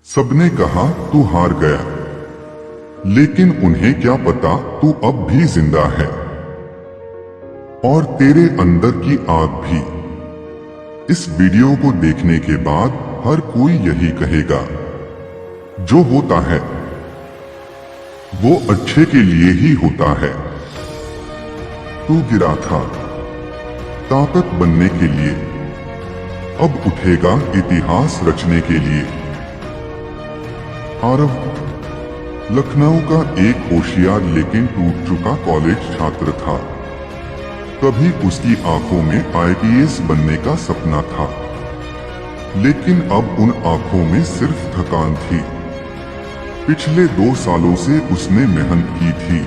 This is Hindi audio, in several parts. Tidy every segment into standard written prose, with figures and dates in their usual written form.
सबने कहा तू हार गया, लेकिन उन्हें क्या पता तू अब भी जिंदा है और तेरे अंदर की आग भी। इस वीडियो को देखने के बाद हर कोई यही कहेगा, जो होता है वो अच्छे के लिए ही होता है। तू गिरा था ताकत बनने के लिए, अब उठेगा इतिहास रचने के लिए। आरव लखनऊ का एक होशियार लेकिन टूट चुका कॉलेज छात्र था। कभी उसकी आंखों में आईपीएस बनने का सपना था, लेकिन अब उन आंखों में सिर्फ थकान थी। पिछले 2 सालों से उसने मेहनत की थी,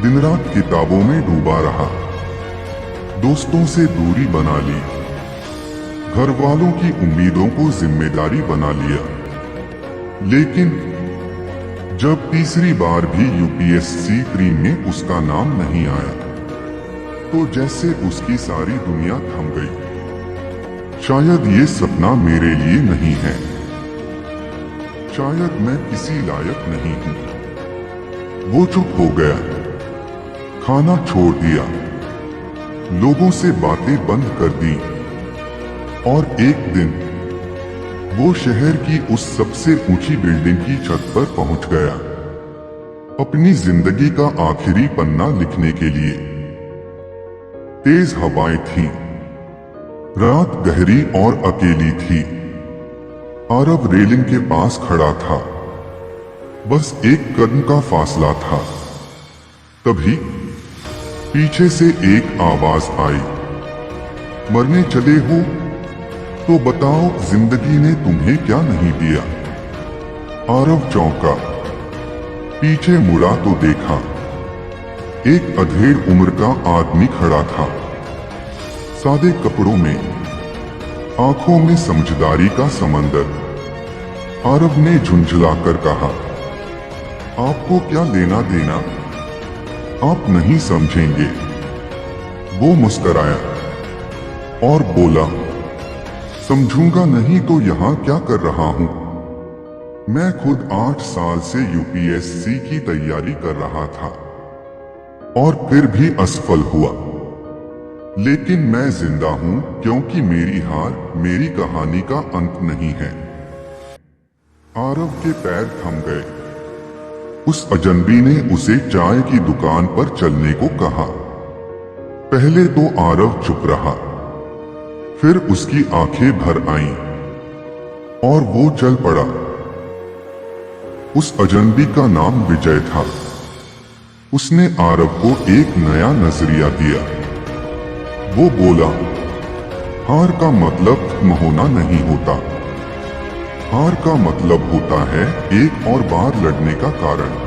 दिन रात किताबों में डूबा रहा, दोस्तों से दूरी बना ली, घर वालों की उम्मीदों को जिम्मेदारी बना लिया। लेकिन जब तीसरी बार भी यूपीएससी प्री में उसका नाम नहीं आया, तो जैसे उसकी सारी दुनिया थम गई। शायद ये सपना मेरे लिए नहीं है, शायद मैं किसी लायक नहीं हूं। वो चुप हो गया, खाना छोड़ दिया, लोगों से बातें बंद कर दी, और एक दिन वो शहर की उस सबसे ऊंची बिल्डिंग की छत पर पहुंच गया, अपनी जिंदगी का आखिरी पन्ना लिखने के लिए। तेज हवाएं थीं, रात गहरी और अकेली थी। आरव रेलिंग के पास खड़ा था, बस एक कदम का फासला था। तभी पीछे से एक आवाज आई, मरने चले हो तो बताओ जिंदगी ने तुम्हें क्या नहीं दिया। आरव चौंका, पीछे मुड़ा तो देखा एक अधेड़ उम्र का आदमी खड़ा था, सादे कपड़ों में, आंखों में समझदारी का समंदर। आरव ने झुंझलाकर कहा, आपको क्या लेना देना, आप नहीं समझेंगे। वो मुस्कराया और बोला, समझूंगा नहीं तो यहां क्या कर रहा हूं। मैं खुद 8 साल से यूपीएससी की तैयारी कर रहा था और फिर भी असफल हुआ, लेकिन मैं जिंदा हूं क्योंकि मेरी हार मेरी कहानी का अंत नहीं है। आरव के पैर थम गए। उस अजनबी ने उसे चाय की दुकान पर चलने को कहा। पहले तो आरव चुप रहा, फिर उसकी आंखें भर आईं और वो चल पड़ा। उस अजनबी का नाम विजय था। उसने आरव को एक नया नजरिया दिया। वो बोला, हार का मतलब खत्म होना नहीं होता, हार का मतलब होता है एक और बार लड़ने का कारण।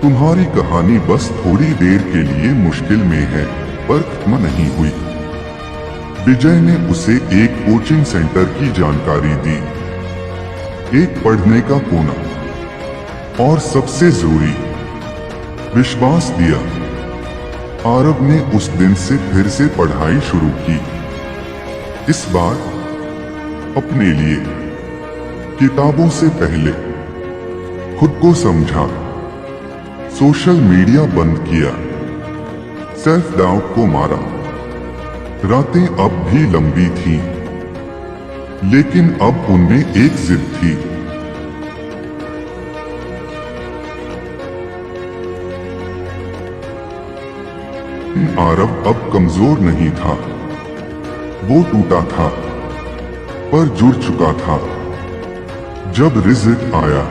तुम्हारी कहानी बस थोड़ी देर के लिए मुश्किल में है, पर खत्म नहीं हुई। विजय ने उसे एक कोचिंग सेंटर की जानकारी दी, एक पढ़ने का कोना, और सबसे जरूरी विश्वास दिया। आरव ने उस दिन से फिर से पढ़ाई शुरू की, इस बार अपने लिए। किताबों से पहले खुद को समझा, सोशल मीडिया बंद किया, सेल्फ डाउट को मारा। रातें अब भी लंबी थीं, लेकिन अब उनमें एक जिद थी। आरव अब कमजोर नहीं था, वो टूटा था, पर जुड़ चुका था। जब रिजल्ट आया,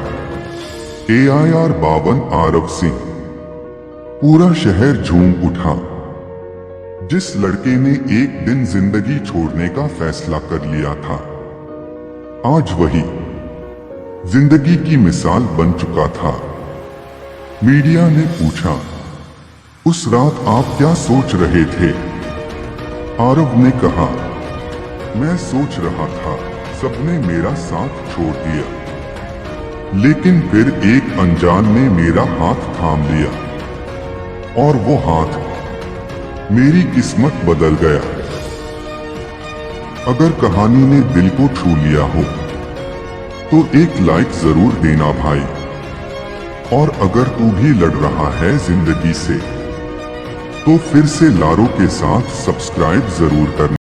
AIR 52 आरव सिंह, पूरा शहर झूम उठा। जिस लड़के ने एक दिन जिंदगी छोड़ने का फैसला कर लिया था, आज वही जिंदगी की मिसाल बन चुका था। मीडिया ने पूछा, उस रात आप क्या सोच रहे थे? आरव ने कहा, मैं सोच रहा था सबने मेरा साथ छोड़ दिया, लेकिन फिर एक अनजान ने मेरा हाथ थाम लिया, और वो हाथ मेरी किस्मत बदल गया। अगर कहानी ने दिल को छू लिया हो तो एक लाइक जरूर देना भाई। और अगर तू भी लड़ रहा है जिंदगी से तो फिर से लारो के साथ सब्सक्राइब जरूर करना।